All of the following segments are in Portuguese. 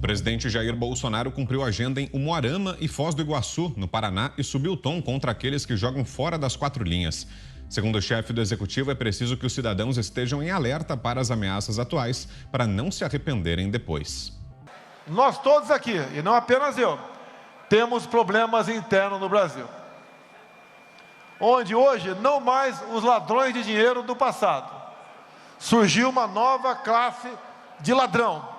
presidente Jair Bolsonaro cumpriu agenda em Umuarama e Foz do Iguaçu, no Paraná, e subiu o tom contra aqueles que jogam fora das 4 linhas. Segundo o chefe do executivo, é preciso que os cidadãos estejam em alerta para as ameaças atuais, para não se arrependerem depois. Nós todos aqui, e não apenas eu, temos problemas internos no Brasil. Onde hoje, não mais os ladrões de dinheiro do passado. Surgiu uma nova classe de ladrão,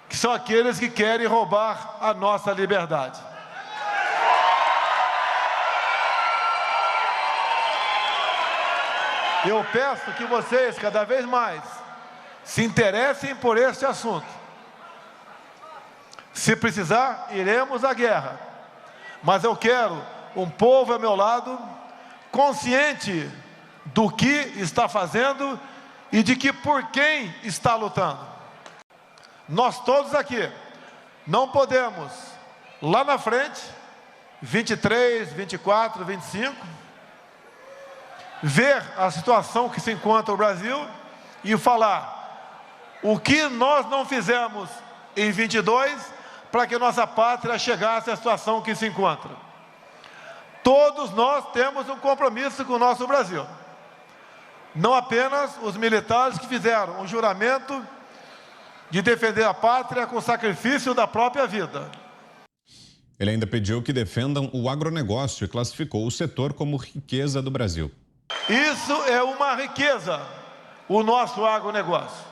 que são aqueles que querem roubar a nossa liberdade. Eu peço que vocês, cada vez mais, se interessem por este assunto. Se precisar, iremos à guerra. Mas eu quero um povo ao meu lado, consciente do que está fazendo e de que por quem está lutando. Nós todos aqui não podemos, lá na frente, 23, 24, 25, ver a situação que se encontra o Brasil e falar o que nós não fizemos em 22 para que nossa pátria chegasse à situação que se encontra. Todos nós temos um compromisso com o nosso Brasil. Não apenas os militares que fizeram um juramento de defender a pátria com o sacrifício da própria vida. Ele ainda pediu que defendam o agronegócio e classificou o setor como riqueza do Brasil. Isso é uma riqueza, o nosso agronegócio.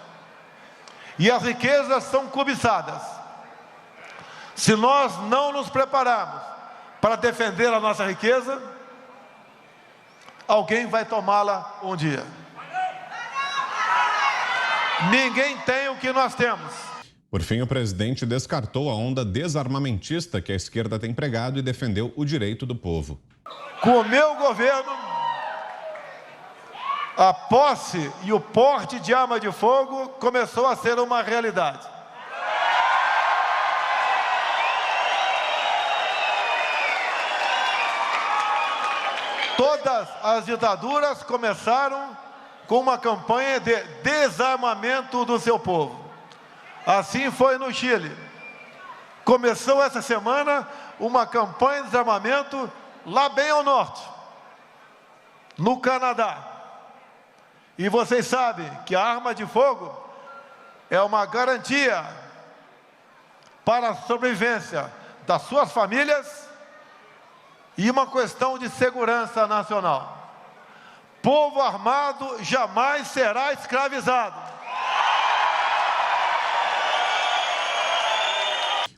E as riquezas são cobiçadas. Se nós não nos prepararmos para defender a nossa riqueza, alguém vai tomá-la um dia. Ninguém tem o que nós temos. Por fim, o presidente descartou a onda desarmamentista que a esquerda tem pregado e defendeu o direito do povo. Com o meu governo, a posse e o porte de arma de fogo começou a ser uma realidade. Todas as ditaduras começaram com uma campanha de desarmamento do seu povo. Assim foi no Chile. Começou essa semana uma campanha de desarmamento lá bem ao norte, no Canadá. E vocês sabem que a arma de fogo é uma garantia para a sobrevivência das suas famílias e uma questão de segurança nacional. Povo armado jamais será escravizado.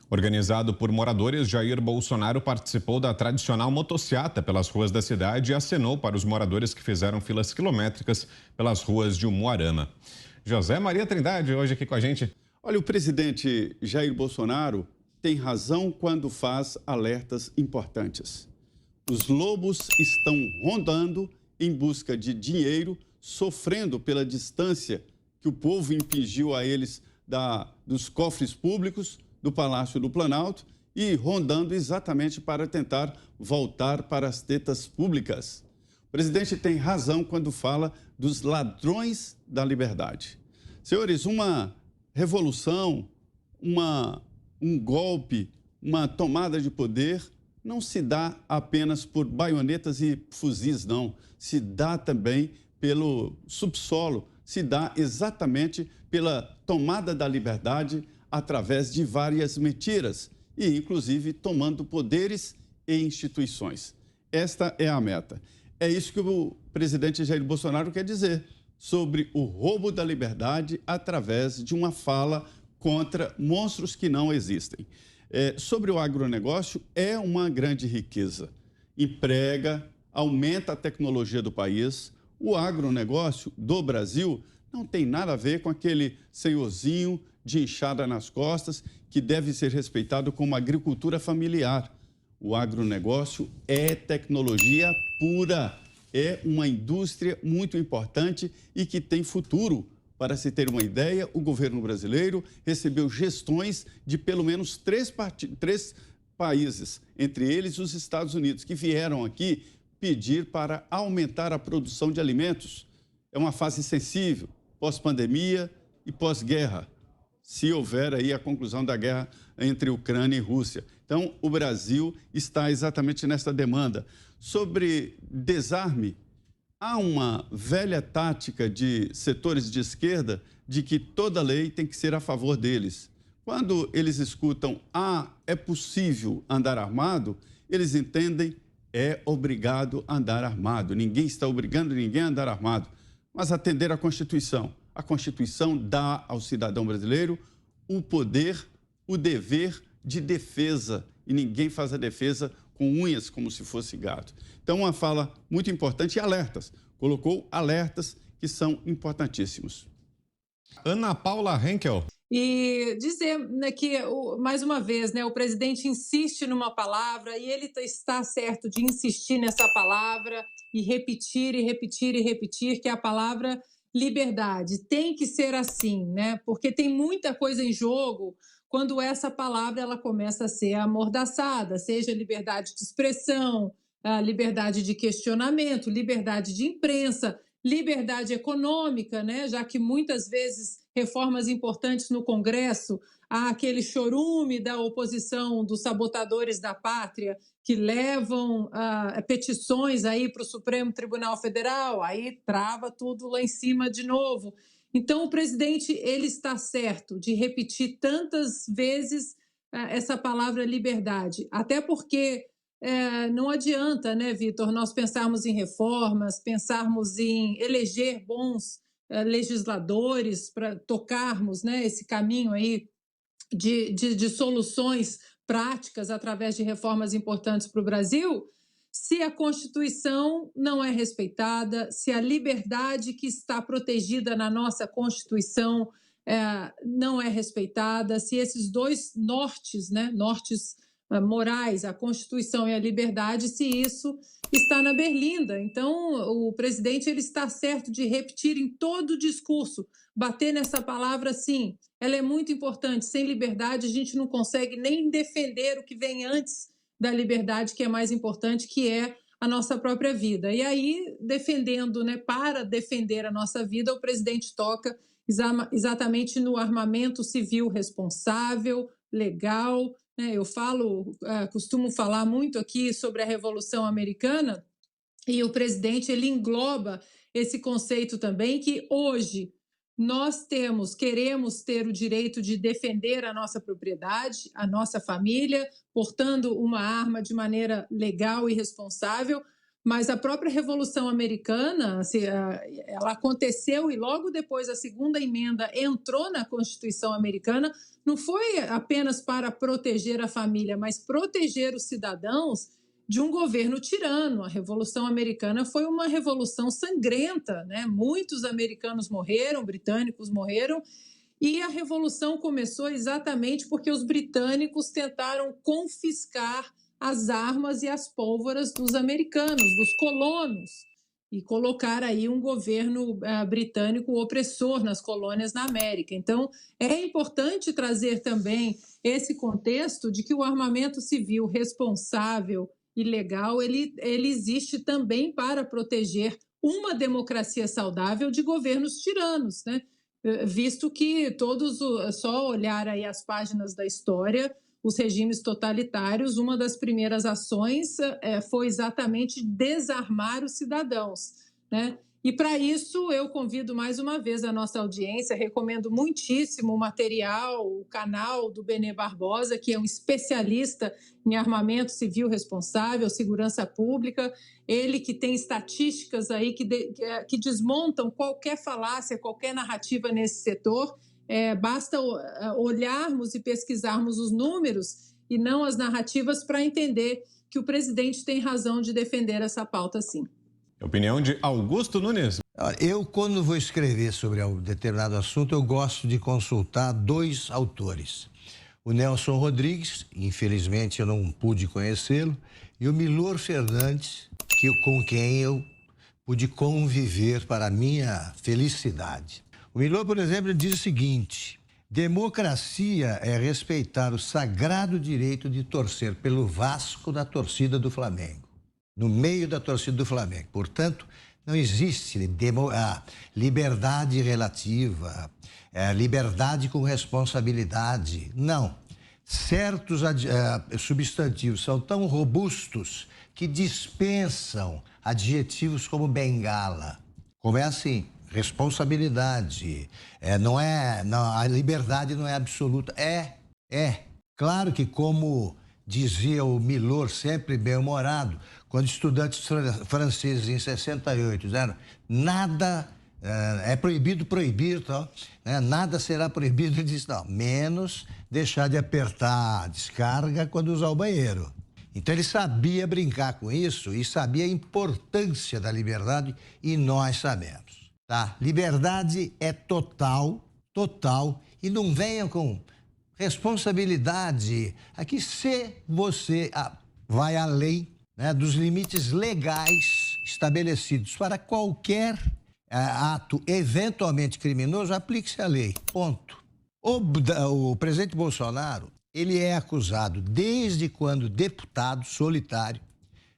Organizado por moradores, Jair Bolsonaro participou da tradicional motociata pelas ruas da cidade e acenou para os moradores que fizeram filas quilométricas pelas ruas de Umuarama. José Maria Trindade, hoje aqui com a gente. Olha, o presidente Jair Bolsonaro tem razão quando faz alertas importantes. Os lobos estão rondando em busca de dinheiro, sofrendo pela distância que o povo impingiu a eles dos cofres públicos, do Palácio do Planalto e rondando exatamente para tentar voltar para as tetas públicas. O presidente tem razão quando fala dos ladrões da liberdade. Senhores, uma revolução, um golpe, uma tomada de poder não se dá apenas por baionetas e fuzis, não. Se dá também pelo subsolo, se dá exatamente pela tomada da liberdade através de várias mentiras e, inclusive, tomando poderes e instituições. Esta é a meta. É isso que o presidente Jair Bolsonaro quer dizer sobre o roubo da liberdade através de uma fala contra monstros que não existem. Sobre o agronegócio, é uma grande riqueza. Emprega, aumenta a tecnologia do país. O agronegócio do Brasil não tem nada a ver com aquele senhorzinho de enxada nas costas que deve ser respeitado como agricultura familiar. O agronegócio é tecnologia pura, é uma indústria muito importante e que tem futuro. Para se ter uma ideia, o governo brasileiro recebeu gestões de pelo menos três países, entre eles os Estados Unidos, que vieram aqui pedir para aumentar a produção de alimentos. É uma fase sensível, pós-pandemia e pós-guerra. se houver aí a conclusão da guerra entre Ucrânia e Rússia. Então, o Brasil está exatamente nessa demanda. Sobre desarme, há uma velha tática de setores de esquerda de que toda lei tem que ser a favor deles. Quando eles escutam, é possível andar armado, eles entendem, é obrigado a andar armado. Ninguém está obrigando ninguém a andar armado, mas atender à Constituição. A Constituição dá ao cidadão brasileiro o poder, o dever de defesa. E ninguém faz a defesa com unhas como se fosse gado. Então, uma fala muito importante e alertas. Colocou alertas que são importantíssimos. Ana Paula Henkel. E dizer, né, que, mais uma vez, né, o presidente insiste numa palavra e ele está certo de insistir nessa palavra e repetir, e repetir, e repetir, que é a palavra liberdade. Tem que ser assim, né? Porque tem muita coisa em jogo quando essa palavra ela começa a ser amordaçada, seja liberdade de expressão, a liberdade de questionamento, liberdade de imprensa, liberdade econômica, né? Já que muitas vezes reformas importantes no Congresso, há aquele chorume da oposição dos sabotadores da pátria que levam petições aí para o Supremo Tribunal Federal, aí trava tudo lá em cima de novo. Então, o presidente ele está certo de repetir tantas vezes essa palavra liberdade, até porque não adianta, né, Vitor, nós pensarmos em reformas, pensarmos em eleger bons legisladores para tocarmos, né, esse caminho aí de soluções práticas através de reformas importantes para o Brasil, se a Constituição não é respeitada, se a liberdade que está protegida na nossa Constituição não é respeitada, se esses dois nortes, né, nortes morais, a Constituição e a liberdade, se isso está na berlinda. Então, o presidente ele está certo de repetir em todo o discurso, bater nessa palavra, sim, ela é muito importante. Sem liberdade, a gente não consegue nem defender o que vem antes da liberdade, que é mais importante, que é a nossa própria vida. E aí, defendendo, né, para defender a nossa vida, o presidente toca exatamente no armamento civil responsável, legal. Eu costumo falar muito aqui sobre a Revolução Americana, e o presidente ele engloba esse conceito também, que hoje nós queremos ter o direito de defender a nossa propriedade, a nossa família, portando uma arma de maneira legal e responsável, mas a própria Revolução Americana, ela aconteceu e logo depois a segunda emenda entrou na Constituição Americana, não foi apenas para proteger a família, mas proteger os cidadãos de um governo tirano. A Revolução Americana foi uma revolução sangrenta, né? Muitos americanos morreram, britânicos morreram, e a revolução começou exatamente porque os britânicos tentaram confiscar as armas e as pólvoras dos americanos, dos colonos, e colocar aí um governo britânico opressor nas colônias na América. Então, é importante trazer também esse contexto de que o armamento civil responsável e legal, ele existe também para proteger uma democracia saudável de governos tiranos, né? Visto que só olhar aí as páginas da história, os regimes totalitários, uma das primeiras ações foi exatamente desarmar os cidadãos, né? E para isso eu convido mais uma vez a nossa audiência, recomendo muitíssimo o material, o canal do Benê Barbosa, que é um especialista em armamento civil responsável, segurança pública, ele que tem estatísticas aí que desmontam qualquer falácia, qualquer narrativa nesse setor. Basta olharmos e pesquisarmos os números e não as narrativas para entender que o presidente tem razão de defender essa pauta, sim. Opinião de Augusto Nunes. Eu, quando vou escrever sobre um determinado assunto, eu gosto de consultar dois autores. O Nelson Rodrigues, infelizmente eu não pude conhecê-lo, e o Milor Fernandes, com quem eu pude conviver para a minha felicidade. O Milor, por exemplo, diz o seguinte: democracia é respeitar o sagrado direito de torcer pelo Vasco na torcida do Flamengo, no meio da torcida do Flamengo. Portanto, Não existe liberdade relativa, liberdade com responsabilidade. Não. Certos substantivos são tão robustos que dispensam adjetivos como bengala. Como é assim? Responsabilidade. A liberdade não é absoluta. Claro que, como dizia o Milor, sempre bem-humorado, quando estudantes franceses em 68 disseram nada é proibido proibir, tal, né? Nada será proibido, ele disse, não, menos deixar de apertar a descarga quando usar o banheiro. Então ele sabia brincar com isso e sabia a importância da liberdade e nós sabemos, tá? Liberdade é total, e não venham com responsabilidade. Aqui, se você vai além, né, dos limites legais estabelecidos para qualquer ato eventualmente criminoso, aplique-se a lei. Ponto. O presidente Bolsonaro, ele é acusado, desde quando deputado solitário,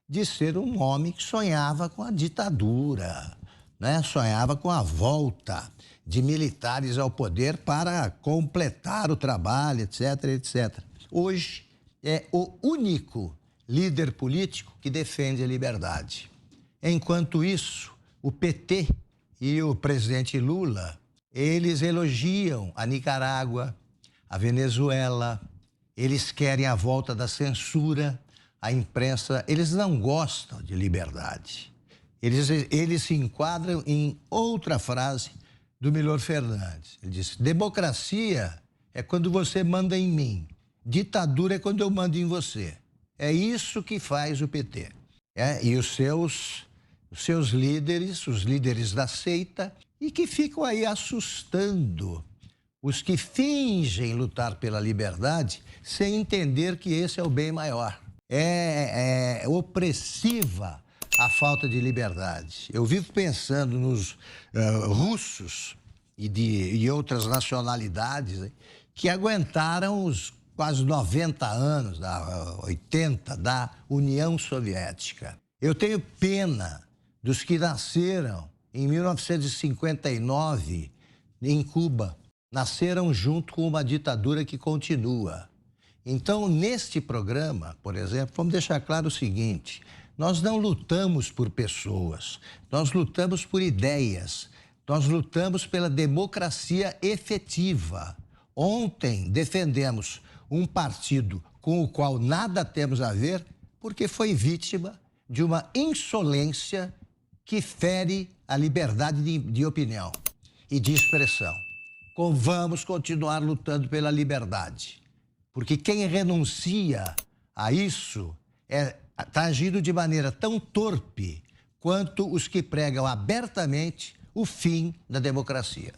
de ser um homem que sonhava com a ditadura, né? Sonhava com a volta de militares ao poder para completar o trabalho, etc, etc. Hoje é o único líder político que defende a liberdade. Enquanto isso, o PT e o presidente Lula, eles elogiam a Nicarágua, a Venezuela, eles querem a volta da censura, a imprensa, eles não gostam de liberdade. Eles se enquadram em outra frase do Milor Fernandes. Ele disse, democracia é quando você manda em mim, ditadura é quando eu mando em você. É isso que faz o PT. E os seus líderes, os líderes da seita, e que ficam aí assustando os que fingem lutar pela liberdade sem entender que esse é o bem maior. É opressiva a falta de liberdade. Eu vivo pensando nos russos e outras nacionalidades que aguentaram os quase 90 anos, 80, da União Soviética. Eu tenho pena dos que nasceram em 1959 em Cuba. Nasceram junto com uma ditadura que continua. Então, neste programa, por exemplo, vamos deixar claro o seguinte, nós não lutamos por pessoas, nós lutamos por ideias, nós lutamos pela democracia efetiva. Ontem defendemos um partido com o qual nada temos a ver, porque foi vítima de uma insolência que fere a liberdade de opinião e de expressão. Vamos continuar lutando pela liberdade, porque quem renuncia a isso está agindo de maneira tão torpe quanto os que pregam abertamente o fim da democracia.